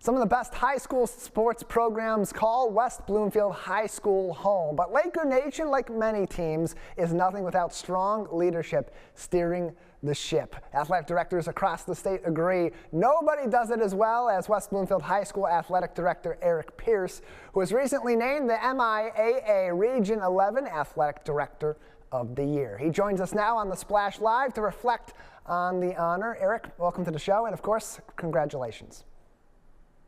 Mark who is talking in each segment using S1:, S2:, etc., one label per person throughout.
S1: Some of the best high school sports programs call West Bloomfield High School home. But Laker Nation, like many teams, is nothing without strong leadership steering the ship. Athletic directors across the state agree nobody does it as well as West Bloomfield High School Athletic Director Eric Pierce, who was recently named the MIAA Region 11 Athletic Director of the Year. He joins us now on the Splash Live to reflect on the honor. Eric, welcome to the show, and of course, congratulations.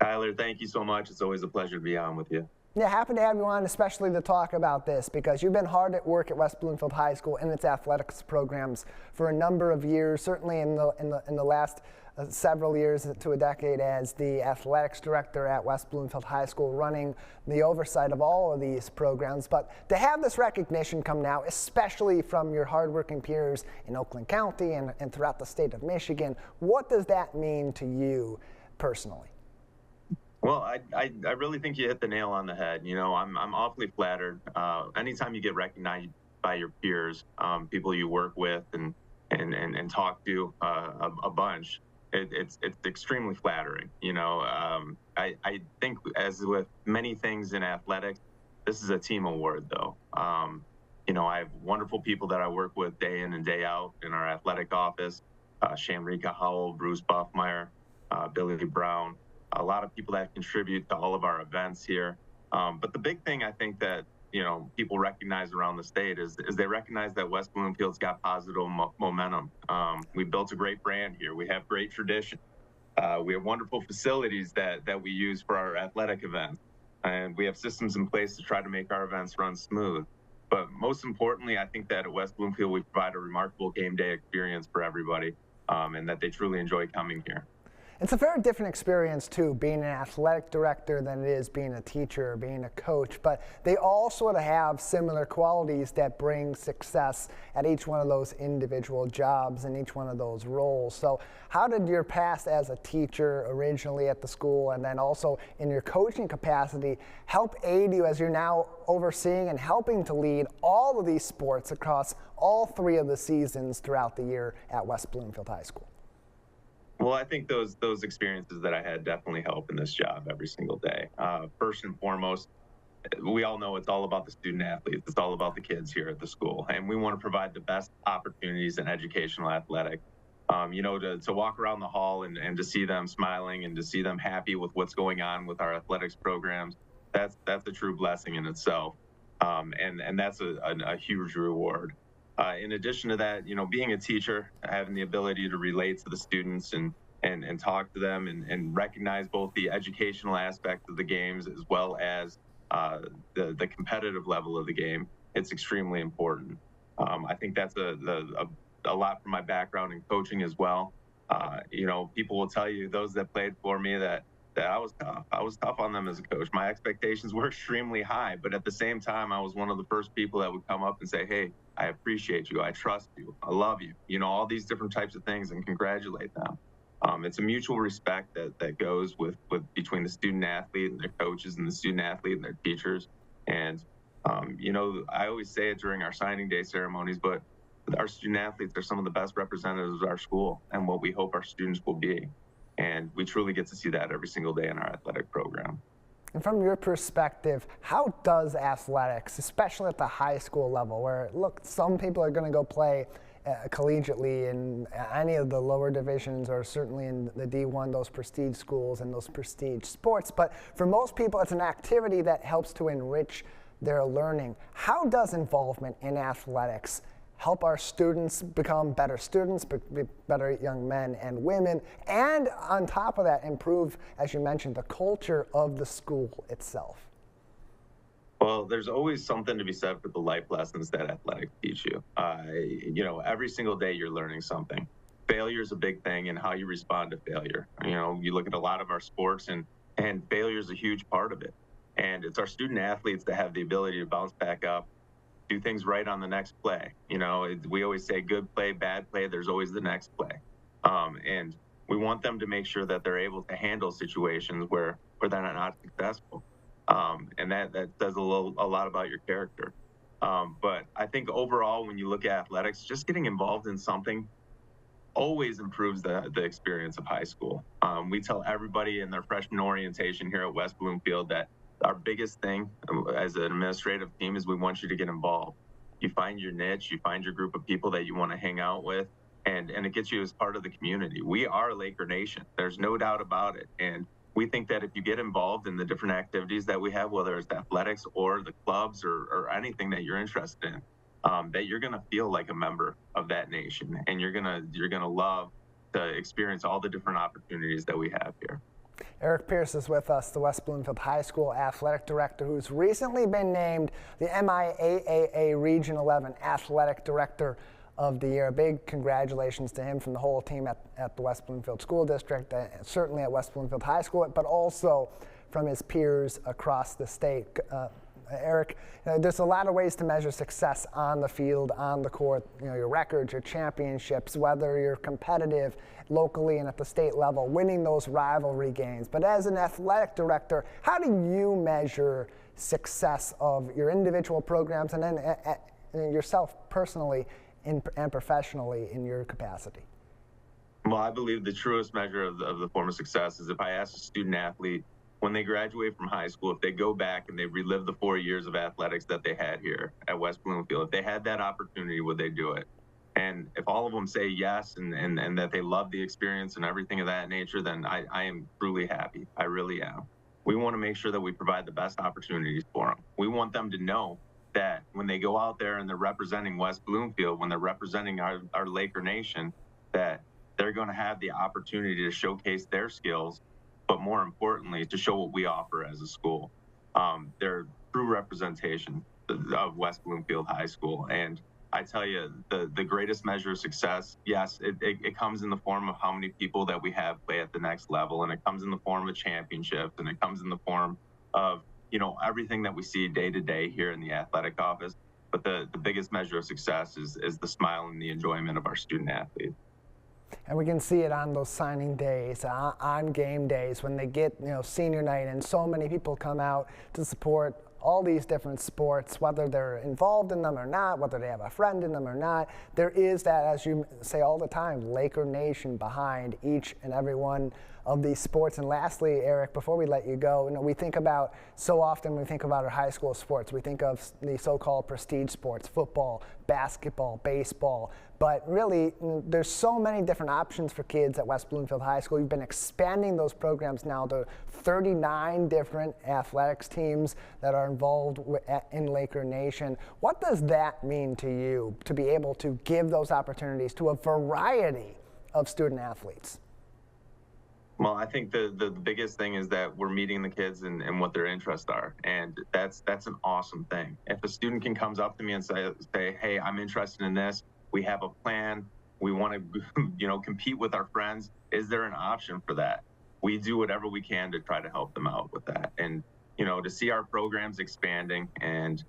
S2: Tyler, thank you so much. It's always a pleasure to be on with you.
S1: Yeah, happy to have you on, especially to talk about this, because you've been hard at work at West Bloomfield High School in its athletics programs for a number of years, certainly in the last several years to a decade as the athletics director at West Bloomfield High School, running the oversight of all of these programs. But to have this recognition come now, especially from your hardworking peers in Oakland County and throughout the state of Michigan, what does that mean to you personally?
S2: Well, I really think you hit the nail on the head. You know, I'm awfully flattered. Anytime you get recognized by your peers, people you work with and talk to a bunch, it's extremely flattering. You know, I think as with many things in athletics, this is a team award, though. You know, I have wonderful people that I work with day in and day out in our athletic office. Shamrika Howell, Bruce Buffmeyer, Billy Brown. A lot of people that contribute to all of our events here. But the big thing I think that, you know, people recognize around the state is they recognize that West Bloomfield's got positive momentum. We built a great brand here. We have great tradition. We have wonderful facilities that we use for our athletic events. And we have systems in place to try to make our events run smooth. But most importantly, I think that at West Bloomfield, we provide a remarkable game day experience for everybody, and that they truly enjoy coming here.
S1: It's a very different experience, too, being an athletic director than it is being a teacher or being a coach, but they all sort of have similar qualities that bring success at each one of those individual jobs and each one of those roles. So how did your past as a teacher originally at the school and then also in your coaching capacity help aid you as you're now overseeing and helping to lead all of these sports across all three of the seasons throughout the year at West Bloomfield High School?
S2: Well, I think those experiences that I had definitely help in this job every single day. First and foremost, we all know it's all about the student athletes. It's all about the kids here at the school. And we want to provide the best opportunities in educational athletics. You know, to walk around the hall and to see them smiling and to see them happy with what's going on with our athletics programs, that's a true blessing in itself. And that's a huge reward. In addition to that, you know, being a teacher, having the ability to relate to the students and talk to them and recognize both the educational aspect of the games as well as the competitive level of the game, it's extremely important. I think that's a lot from my background in coaching as well. You know, people will tell you, those that played for me, that I was tough. I was tough on them as a coach. My expectations were extremely high, but at the same time, I was one of the first people that would come up and say, hey, I appreciate you. I trust you. I love you. You know, all these different types of things, and congratulate them. It's a mutual respect that goes with between the student athlete and their coaches and the student athlete and their teachers. And, you know, I always say it during our signing day ceremonies, but our student athletes are some of the best representatives of our school and what we hope our students will be. And we truly get to see that every single day in our athletic program.
S1: And from your perspective, how does athletics, especially at the high school level, where, look, some people are going to go play collegiately in any of the lower divisions or certainly in the D1, those prestige schools and those prestige sports, but for most people, it's an activity that helps to enrich their learning. How does involvement in athletics help our students become better students, be better young men and women, and on top of that, improve, as you mentioned, the culture of the school itself?
S2: Well, there's always something to be said for the life lessons that athletics teach you. You know, every single day you're learning something. Failure is a big thing, and how you respond to failure. You know, you look at a lot of our sports, and failure is a huge part of it. And it's our student athletes that have the ability to bounce back up, do things right on the next play. You know, we always say good play, bad play, there's always the next play. And we want them to make sure that they're able to handle situations where they're not successful. And that says a lot about your character. But I think overall, when you look at athletics, just getting involved in something always improves the experience of high school. We tell everybody in their freshman orientation here at West Bloomfield that our biggest thing as an administrative team is we want you to get involved. You find your niche, you find your group of people that you want to hang out with, and it gets you as part of the community. We are Laker Nation. There's no doubt about it. And we think that if you get involved in the different activities that we have, whether it's athletics or the clubs or anything that you're interested in, that you're going to feel like a member of that nation, and you're gonna love to experience all the different opportunities that we have here.
S1: Eric Pierce is with us, the West Bloomfield High School Athletic Director, who's recently been named the MIAAA Region 11 Athletic Director of the Year. A big congratulations to him from the whole team at the West Bloomfield School District, certainly at West Bloomfield High School, but also from his peers across the state. Eric, there's a lot of ways to measure success on the field, on the court, your records, your championships, whether you're competitive locally and at the state level, winning those rivalry games. But as an athletic director, how do you measure success of your individual programs and then yourself personally and professionally in your capacity?
S2: Well, I believe the truest measure of the form of success is if I ask a student athlete, when they graduate from high school, if they go back and they relive the 4 years of athletics that they had here at West Bloomfield, if they had that opportunity, would they do it? And if all of them say yes and that they love the experience and everything of that nature, then I am truly happy. I really am. We want to make sure that we provide the best opportunities for them. We want them to know that when they go out there and they're representing West Bloomfield, when they're representing our Laker Nation, that they're going to have the opportunity to showcase their skills, but more importantly, to show what we offer as a school. They're true representation of West Bloomfield High School. And I tell you, the greatest measure of success, yes, it comes in the form of how many people that we have play at the next level, and it comes in the form of championships, and it comes in the form of, everything that we see day to day here in the athletic office. But the biggest measure of success is the smile and the enjoyment of our student athletes.
S1: And we can see it on those signing days, on game days, when they get, senior night, and so many people come out to support all these different sports, whether they're involved in them or not, whether they have a friend in them or not. There is that, as you say all the time, Laker Nation behind each and every one of these sports. And lastly, Eric, before we let you go, we think about, so often when we think about our high school sports, we think of the so-called prestige sports, football, basketball, baseball, but really there's so many different options for kids at West Bloomfield High School. You've been expanding those programs now to 39 different athletics teams that are involved in Laker Nation. What does that mean to you, to be able to give those opportunities to a variety of student athletes?
S2: Well, I think the biggest thing is that we're meeting the kids and what their interests are, and that's an awesome thing. If a student comes up to me and say, hey, I'm interested in this, we have a plan, we want to compete with our friends, is there an option for that? We do whatever we can to try to help them out with that. And to see our programs expanding, and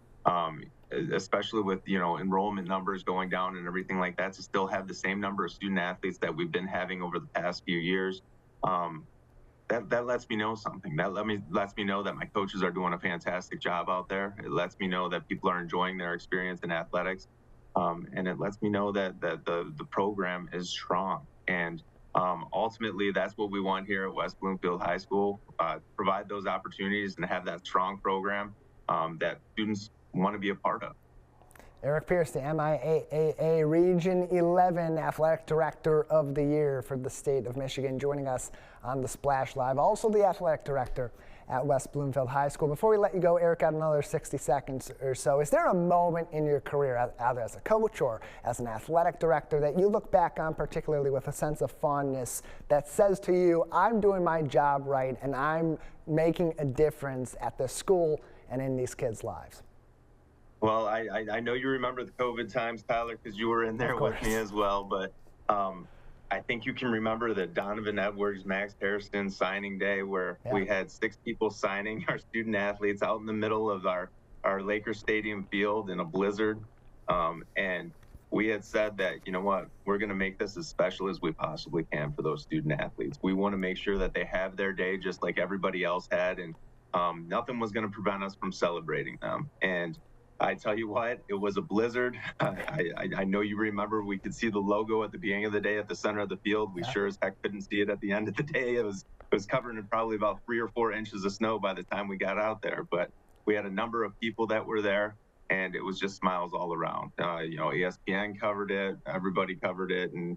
S2: especially with enrollment numbers going down and everything like that, to still have the same number of student athletes that we've been having over the past few years, that lets me know something. That lets me know that my coaches are doing a fantastic job out there. It lets me know that people are enjoying their experience in athletics, and it lets me know that the program is strong. And ultimately, that's what we want here at West Bloomfield High School: provide those opportunities and have that strong program that students want to be a part of.
S1: Eric Pierce, the MIAAA Region 11 Athletic Director of the Year for the state of Michigan, joining us on the Splash Live. Also the Athletic Director at West Bloomfield High School. Before we let you go, Eric, got another 60 seconds or so. Is there a moment in your career, either as a coach or as an athletic director, that you look back on particularly with a sense of fondness that says to you, I'm doing my job right and I'm making a difference at this school and in these kids' lives?
S2: Well, I know you remember the COVID times, Tyler, because you were in there with me as well. But I think you can remember the Donovan Edwards, Max Harrison signing day, where we had 6 people signing our student athletes out in the middle of our Lakers Stadium field in a blizzard. And we had said that, we're going to make this as special as we possibly can for those student athletes. We want to make sure that they have their day just like everybody else had. And nothing was going to prevent us from celebrating them. And I tell you what, it was a blizzard. I know you remember we could see the logo at the beginning of the day at the center of the field. We
S1: Yeah.
S2: sure as heck couldn't see it at the end of the day. It was covered in probably about 3 or 4 inches of snow by the time we got out there. But we had a number of people that were there, and it was just smiles all around. ESPN covered it, everybody covered it, and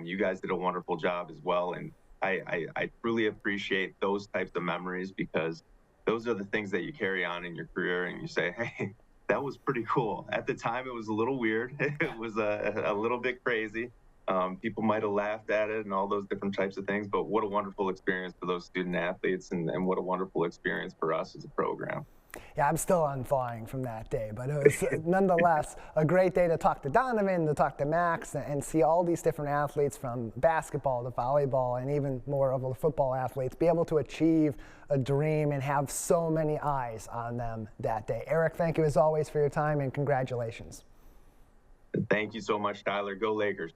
S2: you guys did a wonderful job as well. And I truly appreciate those types of memories because those are the things that you carry on in your career, and you say, hey, that was pretty cool. At the time, it was a little weird. It was a little bit crazy. People might have laughed at it and all those different types of things, but what a wonderful experience for those student athletes, and what a wonderful experience for us as a program.
S1: Yeah, I'm still unthawing from that day, but it was nonetheless a great day to talk to Donovan, to talk to Max, and see all these different athletes from basketball to volleyball and even more of the football athletes be able to achieve a dream and have so many eyes on them that day. Eric, thank you as always for your time and congratulations.
S2: Thank you so much, Tyler. Go Lakers.